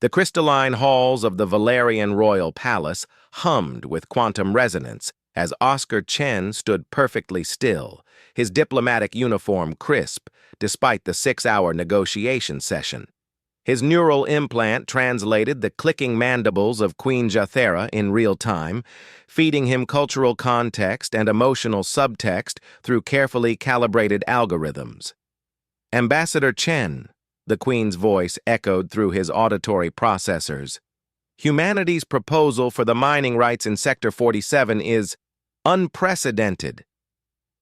The crystalline halls of the Valerian royal palace hummed with quantum resonance as Oscar Chen stood perfectly still, his diplomatic uniform crisp despite the 6-hour negotiation session. His neural implant translated the clicking mandibles of Queen Jathera in real time, feeding him cultural context and emotional subtext through carefully calibrated algorithms. Ambassador Chen, the Queen's voice echoed through his auditory processors. Humanity's proposal for the mining rights in Sector 47 is unprecedented.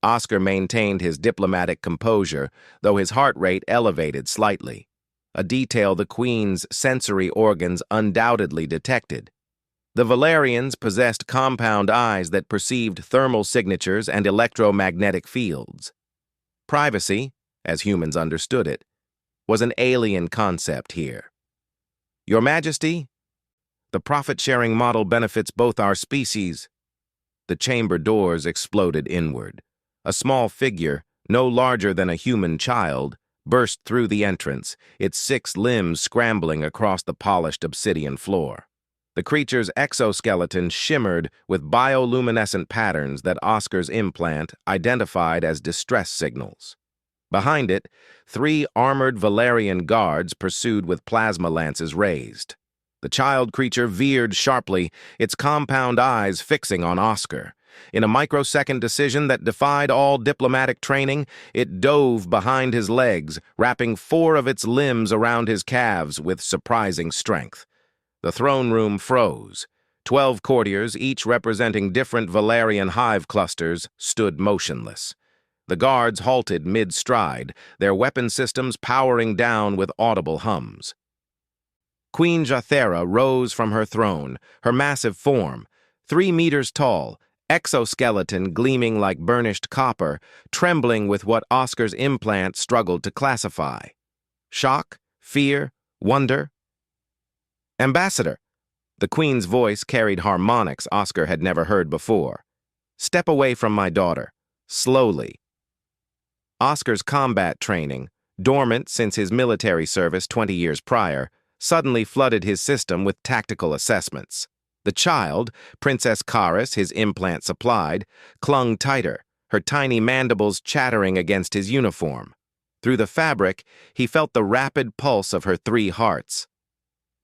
Oscar maintained his diplomatic composure, though his heart rate elevated slightly, a detail the Queen's sensory organs undoubtedly detected. The Valerians possessed compound eyes that perceived thermal signatures and electromagnetic fields. Privacy, as humans understood it, was an alien concept here. Your Majesty, the profit-sharing model benefits both our species. The chamber doors exploded inward. A small figure, no larger than a human child, burst through the entrance, its 6 limbs scrambling across the polished obsidian floor. The creature's exoskeleton shimmered with bioluminescent patterns that Oscar's implant identified as distress signals. Behind it, 3 armored Valerian guards pursued with plasma lances raised. The child creature veered sharply, its compound eyes fixing on Oscar. In a microsecond decision that defied all diplomatic training, it dove behind his legs, wrapping 4 of its limbs around his calves with surprising strength. The throne room froze. 12 courtiers, each representing different Valerian hive clusters, stood motionless. The guards halted mid-stride, their weapon systems powering down with audible hums. Queen Jathera rose from her throne, her massive form, 3 meters tall, exoskeleton gleaming like burnished copper, trembling with what Oscar's implant struggled to classify. Shock, fear, wonder. Ambassador, the Queen's voice carried harmonics Oscar had never heard before. Step away from my daughter, slowly. Oscar's combat training, dormant since his military service 20 years prior, suddenly flooded his system with tactical assessments. The child, Princess Karis, his implant supplied, clung tighter, her tiny mandibles chattering against his uniform. Through the fabric, he felt the rapid pulse of her 3 hearts.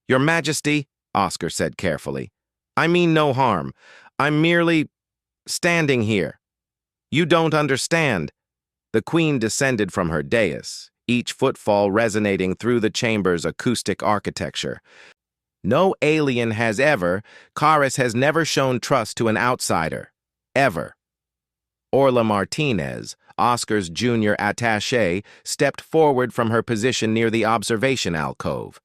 Your Majesty, Oscar said carefully, I mean no harm. I'm merely standing here. You don't understand. The Queen descended from her dais, each footfall resonating through the chamber's acoustic architecture. No alien has ever, Karis has never shown trust to an outsider. Ever. Orla Martinez, Oscar's junior attaché, stepped forward from her position near the observation alcove.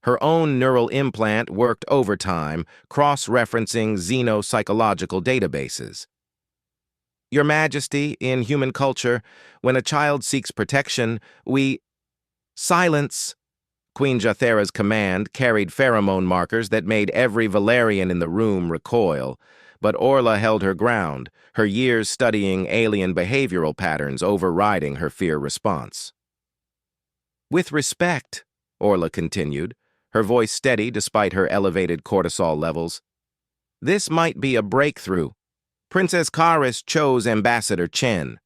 Her own neural implant worked overtime, cross-referencing xenopsychological databases. Your Majesty, in human culture, when a child seeks protection, we... Silence! Queen Jathera's command carried pheromone markers that made every Valerian in the room recoil, but Orla held her ground, her years studying alien behavioral patterns overriding her fear response. With respect, Orla continued, her voice steady despite her elevated cortisol levels, this might be a breakthrough. Princess Karis chose Ambassador Chen.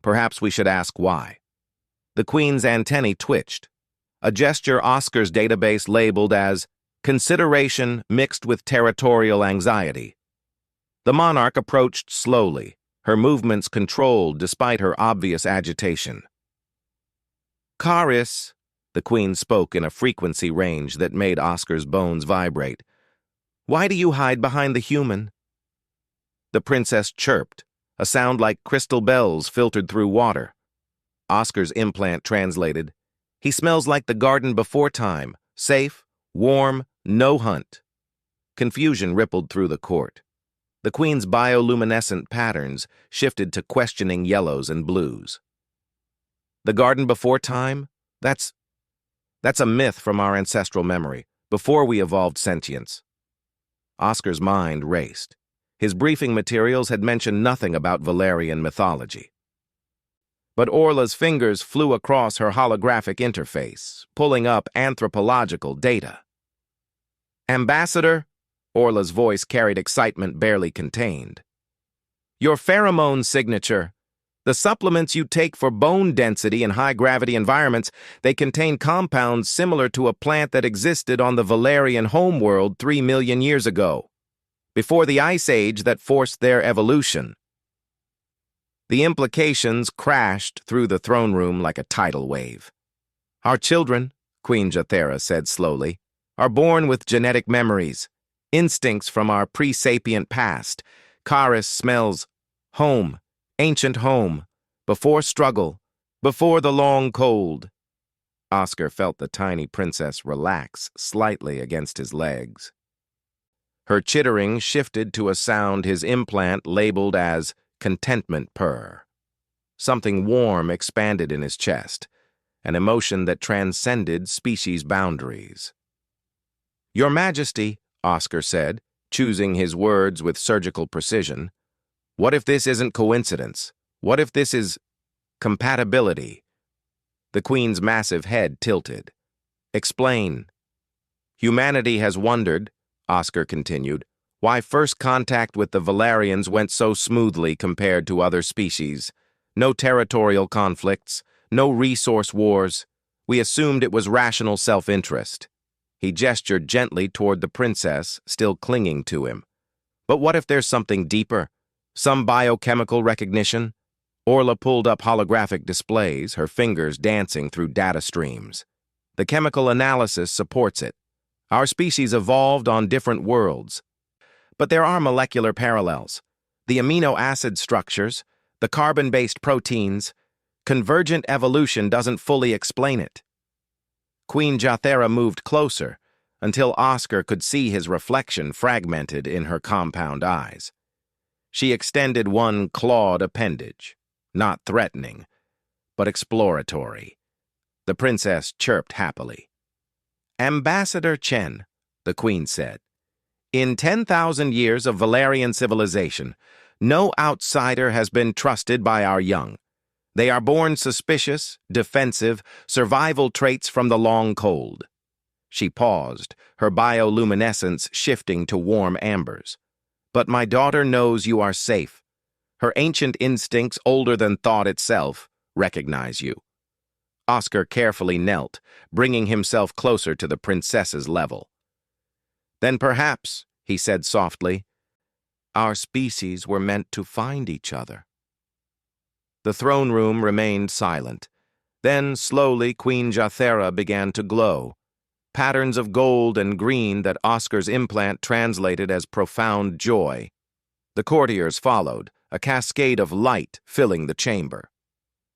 Perhaps we should ask why. The Queen's antennae twitched, a gesture Oscar's database labeled as consideration mixed with territorial anxiety. The monarch approached slowly, her movements controlled despite her obvious agitation. Karis, the Queen spoke in a frequency range that made Oscar's bones vibrate. Why do you hide behind the human? The princess chirped, a sound like crystal bells filtered through water. Oscar's implant translated, he smells like the garden before time, safe, warm, no hunt. Confusion rippled through the court. The Queen's bioluminescent patterns shifted to questioning yellows and blues. The garden before time? That's a myth from our ancestral memory, before we evolved sentience. Oscar's mind raced. His briefing materials had mentioned nothing about Valerian mythology. But Orla's fingers flew across her holographic interface, pulling up anthropological data. "Ambassador," Orla's voice carried excitement barely contained. "Your pheromone signature. The supplements you take for bone density in high-gravity environments, they contain compounds similar to a plant that existed on the Valerian homeworld 3 million years ago, before the ice age that forced their evolution." The implications crashed through the throne room like a tidal wave. "Our children," Queen Jathera said slowly, "are born with genetic memories, instincts from our pre-sapient past. Karis smells home, ancient home, before struggle, before the long cold." Oscar felt the tiny princess relax slightly against his legs. Her chittering shifted to a sound his implant labeled as contentment purr. Something warm expanded in his chest, an emotion that transcended species boundaries. "Your Majesty," Oscar said, choosing his words with surgical precision, "what if this isn't coincidence? What if this is compatibility?" The Queen's massive head tilted. "Explain." "Humanity has wondered," Oscar continued, "why first contact with the Valerians went so smoothly compared to other species. No territorial conflicts, no resource wars. We assumed it was rational self-interest." He gestured gently toward the princess, still clinging to him. "But what if there's something deeper? Some biochemical recognition?" Orla pulled up holographic displays, her fingers dancing through data streams. "The chemical analysis supports it. Our species evolved on different worlds. But there are molecular parallels. The amino acid structures, the carbon-based proteins. Convergent evolution doesn't fully explain it." Queen Jathera moved closer, until Oscar could see his reflection fragmented in her compound eyes. She extended one clawed appendage, not threatening, but exploratory. The princess chirped happily. "Ambassador Chen," the Queen said, "in 10,000 years of Valerian civilization, no outsider has been trusted by our young. They are born suspicious, defensive, survival traits from the long cold." She paused, her bioluminescence shifting to warm ambers. "But my daughter knows you are safe. Her ancient instincts, older than thought itself, recognize you." Oscar carefully knelt, bringing himself closer to the princess's level. "Then perhaps," he said softly, "our species were meant to find each other." The throne room remained silent. Then, slowly, Queen Jathera began to glow. Patterns of gold and green that Oscar's implant translated as profound joy. The courtiers followed, a cascade of light filling the chamber.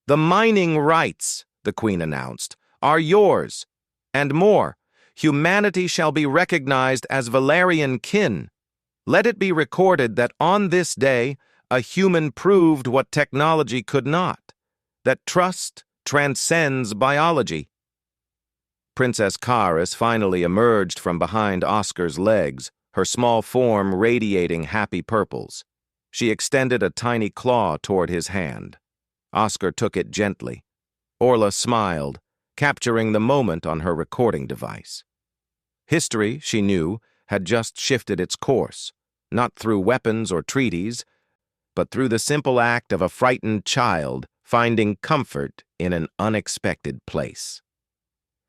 "The mining rights," the Queen announced, "are yours. And more, humanity shall be recognized as Valerian kin. Let it be recorded that on this day, a human proved what technology could not, that trust transcends biology." Princess Karis finally emerged from behind Oscar's legs, her small form radiating happy purples. She extended a tiny claw toward his hand. Oscar took it gently. Orla smiled, capturing the moment on her recording device. History, she knew, had just shifted its course, not through weapons or treaties, but through the simple act of a frightened child finding comfort in an unexpected place.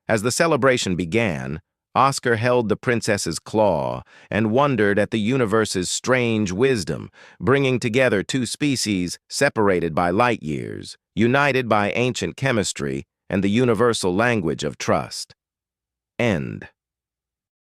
As the celebration began, Oscar held the princess's claw and wondered at the universe's strange wisdom, bringing together two species separated by light years, united by ancient chemistry and the universal language of trust. End.